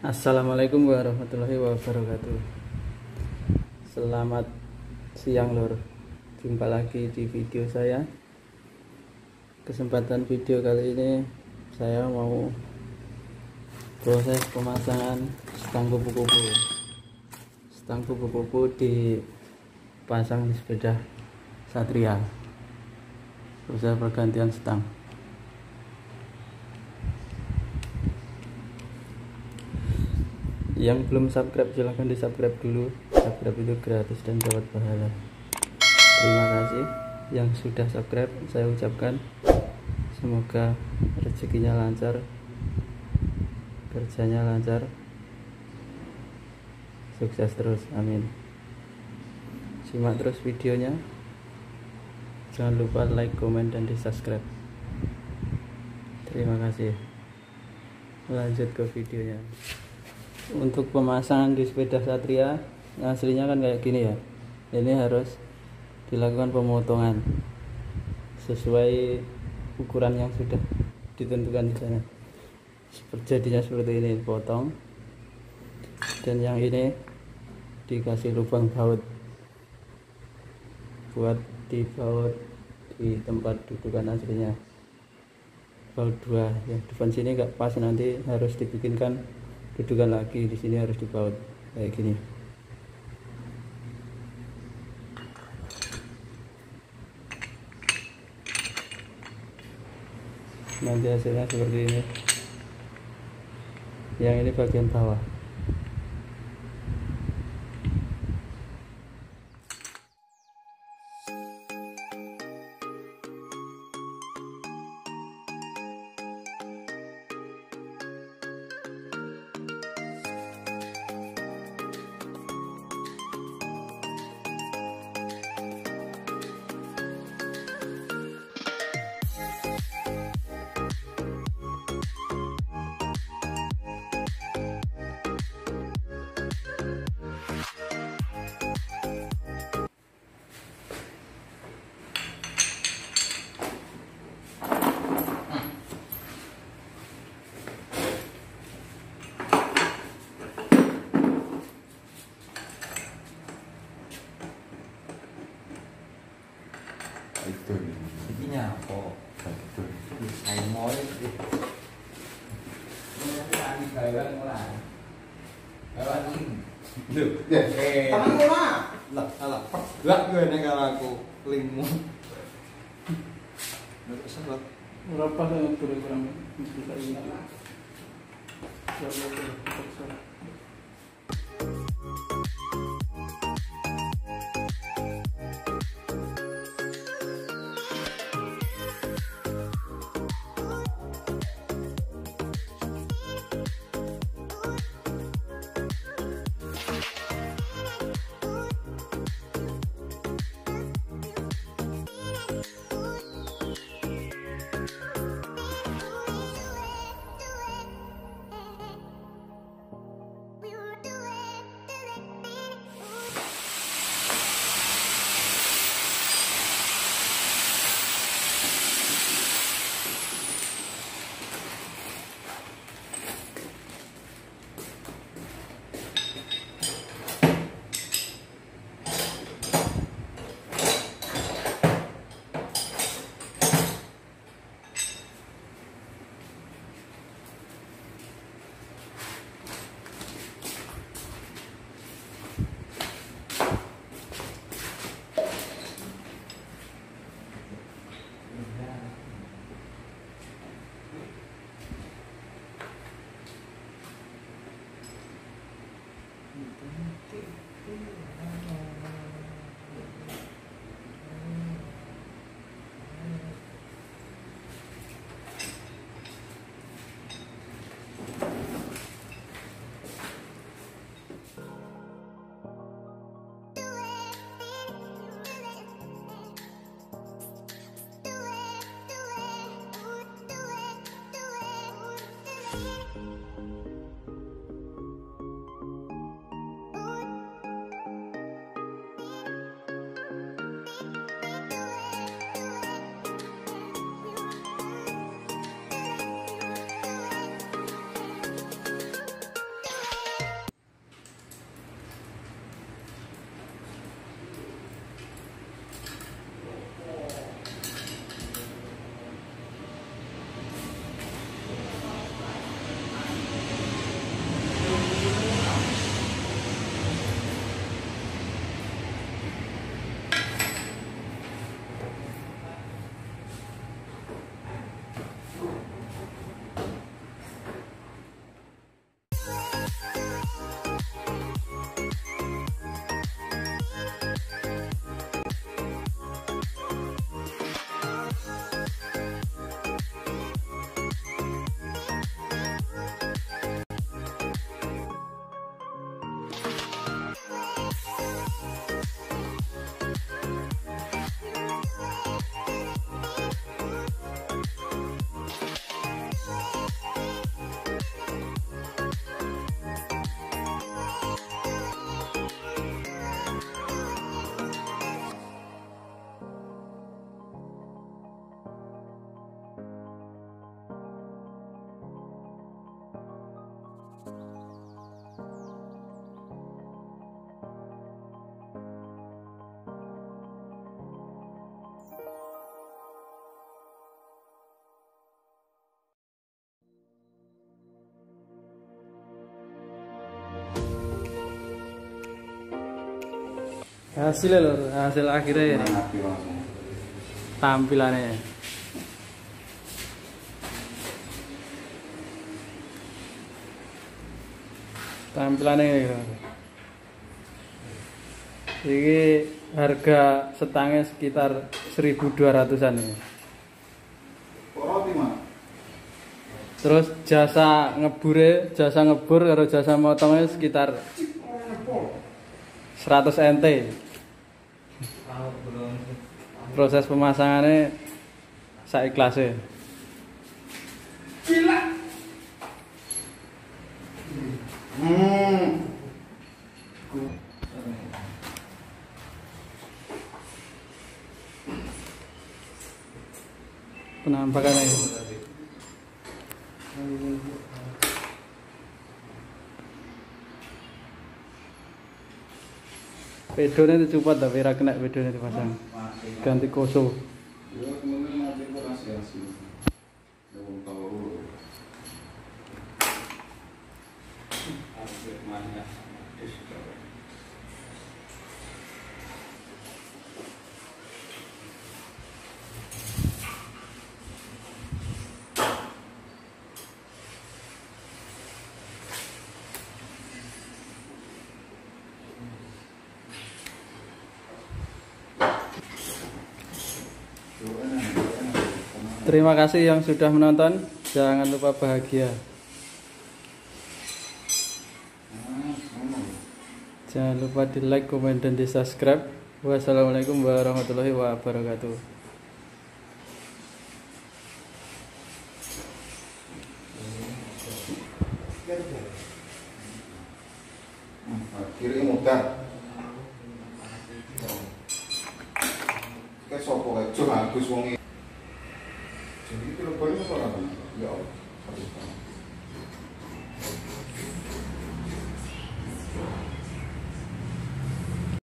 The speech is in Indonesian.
Assalamualaikum warahmatullahi wabarakatuh. Selamat siang lor. Jumpa lagi di video saya. Kesempatan video kali ini saya mau proses pemasangan stang kupu-kupu. Stang kupu-kupu dipasang di sepeda Satria. Proses pergantian stang. Yang belum subscribe silahkan di subscribe dulu. Subscribe itu gratis dan dapat pahala. Terima kasih yang sudah subscribe. Saya ucapkan semoga rezekinya lancar, kerjanya lancar, sukses terus, amin. Simak terus videonya, jangan lupa like, komen, dan di subscribe. Terima kasih. Lanjut ke videonya. Untuk pemasangan di sepeda Satria aslinya kan kayak gini ya. Ini harus dilakukan pemotongan sesuai ukuran yang sudah ditentukan di sana. Jadinya seperti ini, potong. Dan yang ini dikasih lubang baut buat dibaut di tempat dudukan aslinya. Baut 2 yang depan sini nggak pas, nanti harus dibikinkan dudukan lagi. Di sini harus dibaut kayak gini. Nanti hasilnya seperti ini. Yang ini bagian bawah. Itu intinya apa? Itu saya mau itu. Ini tadi kawan mulai. Kawan ini. Loh, tangan mulai. Lah, salah. Lah gue negara aku lingmu. Enggak salah. Berapa yang kurang bisa ini? Hasilnya loh, hasil akhirnya ini. Tampilannya. Tampilannya ini. Ini harga setangnya sekitar 1.200-an ya. Terus jasa ngebur karo jasa motongnya sekitar 100 NT. Proses pemasangannya saikhlasnya. Gila. Penampakannya. Pedone dicupat tapi ra kena pedone dipasang. Ganti koso. Terima kasih yang sudah menonton. Jangan lupa bahagia. Jangan lupa di like, komen, dan di subscribe. Wassalamualaikum warahmatullahi wabarakatuh. Kiri mutar. Kayak sopo kayak Agus wong. Jadi itu lebih banyak orang. Ya Allah.